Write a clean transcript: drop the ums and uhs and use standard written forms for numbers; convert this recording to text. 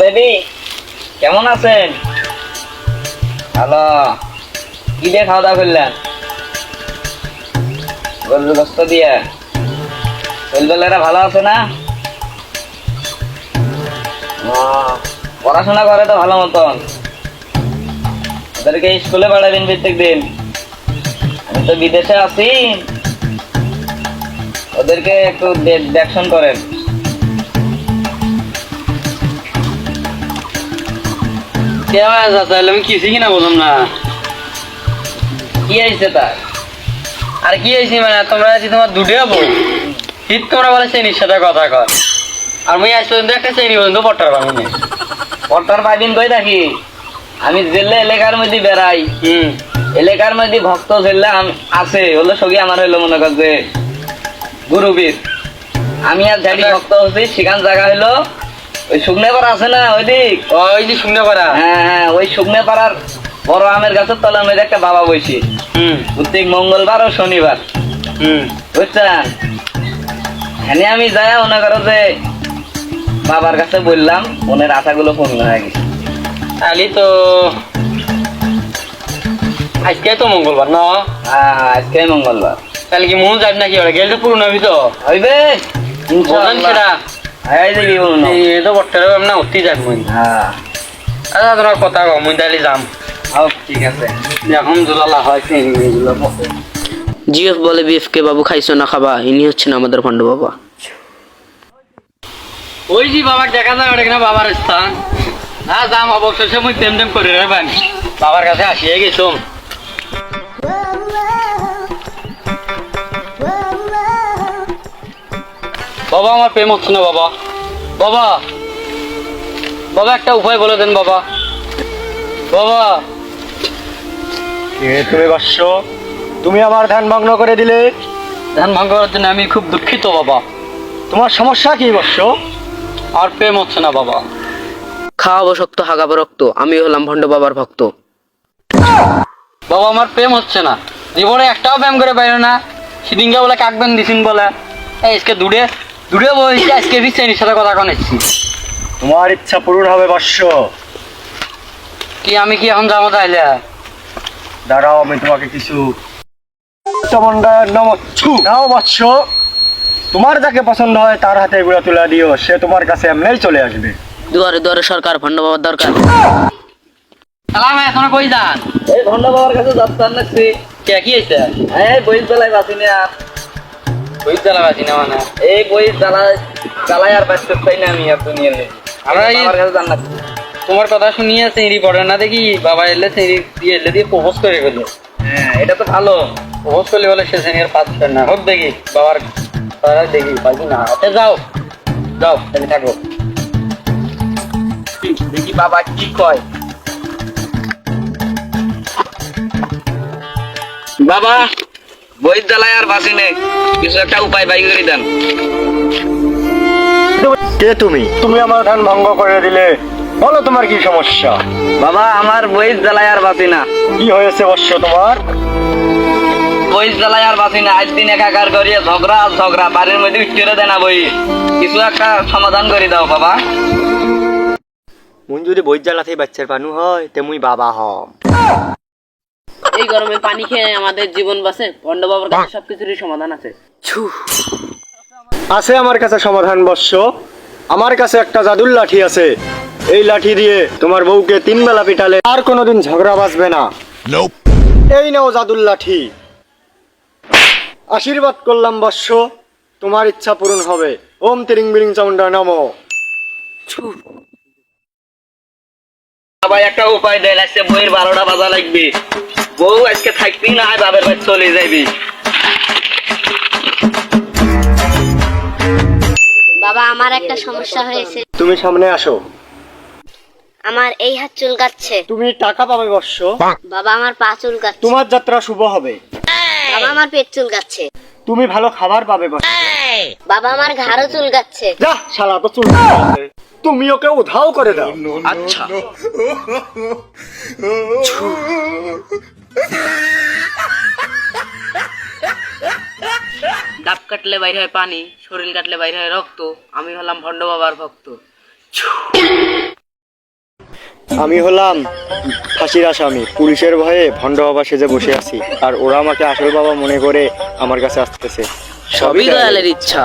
Baby কেমন আছেন? ভালো। কি দিয়ে খাওয়া দাওয়া করলেন? গরুর গোস্ত দিয়ে। ছেলেবেলারা ভালো আছে না? পড়াশোনা করে তো ভালো মতন? ওদেরকে স্কুলে পাঠাবেন প্রত্যেক দিন। আমি তো বিদেশে আছি, ওদেরকে একটু দেখশন করেন। আমি কিছু কিনা বললাম না। কি হয়েছে তার? আর কি হয়েছি মানে তোমরা আছি তোমার দুটো হবো শীত তোমরা বলে শ্রেণীর সাথে কথা কর। আর মুই আজ পর্যন্ত একটা শ্রেণী পর্যন্ত পট্টার পাবো না। পট্টার পাইদিন কই থাকি? আমি জেলে এলাকার মধ্যে বেড়াই। এলাকার মধ্যে ভক্ত জেলে আছে হলো সগি আমার হইলো মনে কর যে গুরুবীর। আমি আর যাই ভক্ত হচ্ছি সেখান জায়গা হইলো ওই শুকনে পাড়া আছে না ওই দিক। ওই যে শুকনো পাড়া। হ্যাঁ হ্যাঁ, ওই শুকনে পাড়ার বড় আমের গাছের তলার মধ্যে একটা বাবা বসি প্রত্যেক মঙ্গলবার ও শনিবার। বুঝছেন? হ্যাঁ আমি যাই মনে করো যে বাবার কাছে বললাম মনের আশাগুলো পূর্ণ হয়ে গেছে। আলি তো আজকে তো মঙ্গলবার না? হ্যাঁ আজকে মঙ্গলবার। তাহলে কি মন যাবি নাকি? ওরা গেলে তো পুরো নবি তো হইবে সেটা এই দেখি বলুন। এই তো পট্টার না উঠতেই যাবি মুই। হ্যাঁ আচ্ছা তোমার কথা কম মুই তাহলে যাম। ঠিক আছে। এখন জোলালা হয় শ্রেণীগুলো। জিএফ বলে বিএফ কে বাবু খাইছো না খাবা, ইনি হচ্ছেন আমাদের পান্ডু বাবা। ওই যে বাবার দেখা যায় ওটা কিনা বাবার স্থান। না যাম অবশেষে মুই টেম টেম করে রে বান বাবার কাছে আসিয়ে গেছুম। বাবা আমার প্রেম হচ্ছে না বাবা। বাবা বাবা একটা উপায় বলে দেন বাবা। বাবা তুমি বৎস, তুমি আমার ধ্যান ভগ্ন করে দিলে। ধ্যান ভঙ্গ করার জন্য আমি খুব দুঃখিত বাবা। তোমার সমস্যা কি বৎস? আর প্রেম হচ্ছে না বাবা। খাওয়াবো শক্ত হাগাবো রক্ত, আমি হলাম ভণ্ড বাবার ভক্ত। বাবা আমার প্রেম হচ্ছে না, জীবনে একটাও প্রেম করে পাইল না। সেদিনকে বলে কাকবেন দিছিন বলে আজকে দূরে দূরে বসে আজকে বিচ্ছেনির সাথে কথা কনেছি। তোমার ইচ্ছা পূরণ হবে বৎস। কি আমি কি এখন যাবো তাইলে? দাঁড়াও, আমি তোমাকে কিছু নাও বৎস। তোমার যাকে পছন্দ হয় তার হাতে এগুলো তুলে দিও, সে তোমার কাছে এমনিই চলে আসবে। দুয়ারে দুয়ারে সরকার, ভণ্ড বাবার দরকার। সালাম এখন কই যান? এই ভণ্ড বাবার কাছে যাত্রার নাকছি। কে কি হয়েছে? এই বই জ্বালাই বাঁচি না আর। বই চালাবাছি না মানে এই বই জ্বালাই আর বাঁচতে চাই না আমি আর দুনিয়ার মধ্যে। আমরা এই বাবার কাছে জান নাকছি। তোমার কথা শুনিয়ে চিংড়ি পড়ে না দেখি বাবা এলে চিংড়ি দিয়ে এলে দিয়ে প্রপোজ করে গেলো। হ্যাঁ এটা তো ভালো। প্রপোজ করলে বলে সে শ্রেণীর পাচ্ছে না। হোক দেখি বাবার কথা দেখি পাইছি না। হাতে যাও যাও তাহলে থাকো। দেখি বাবা কি কয়। বাবা বই জ্বালাই আর বাঁচি নেই, কিছু একটা উপায় বাই করে দেন। কে তুমি? তুমি আমার ধ্যান ভঙ্গ করে দিলে, বলো তোমার কি সমস্যা? বাবা আমার বই জ্বালাই আর বাঁচি না। কি হয়েছে বৎস তোমার? বই জ্বালাই আর বাঁচি না, আজ দিন একাকার করিয়ে ঝগড়া আর ঝগড়া, বাড়ির মধ্যে উঠতে দেয় না বই। কিছু একটা সমাধান করে দাও বাবা। মুই যদি বই জ্বালাতে বাচ্চার পানু হয় তে মুই বাবা হম। এই গরমে পানি খেয়ে আমাদের জীবন বাঁচে, ভণ্ড বাবার কাছে সবকিছুরই সমাধান আছে। আছে আমার কাছে সমাধান বৎস। আমার কাছে একটা জাদুর লাঠি আছে। এই লাঠি দিয়ে তোমার বউকে 3 বেলা পিটালে আর কোনোদিন ঝগড়া বাঁচবে না। এই নাও জাদুর লাঠি। আশীর্বাদ করলাম বৎস, তোমার ইচ্ছা পূরণ হবে। ওম তিরিং বিরিং চামুন্ডা নমো। বাবা একটা উপায় দেন, আজকে বইয়ের 12টা বাজা লাগবে। বউ আজকে থাকবি না, বাবার বাড়ি চলে যাবি। বাবা আমার একটা সমস্যা হয়েছে। তুমি সামনে আসো। আমার এই হাত চুলকাচ্ছে। তুমি টাকা পাবে বৎস। বাবা আমার পা চুলকাচ্ছে। তোমার যাত্রা শুভ হবে। বাবা আমার পেট চুলকাচ্ছে। তুমি ভালো খাবার পাবে বৎস। বাবা আমার ঘাড়ও চুলকাচ্ছে। যা শালা তো চুল তুমি ওকে উধাও করে দাও। আচ্ছা ডাব কাটলে বাইরে হয় পানি, শরীর কাটলে বাইরে হয় রক্ত, আমি হলাম ভণ্ড বাবার ভক্ত। আমি হলাম ফাঁসির আসামি, পুলিশের ভয়ে ভণ্ড বাবা সেজে বসে আছি, আর ওরা আমাকে আসল বাবা মনে করে আমার কাছে আসতেছে। সবই দয়ালের ইচ্ছা।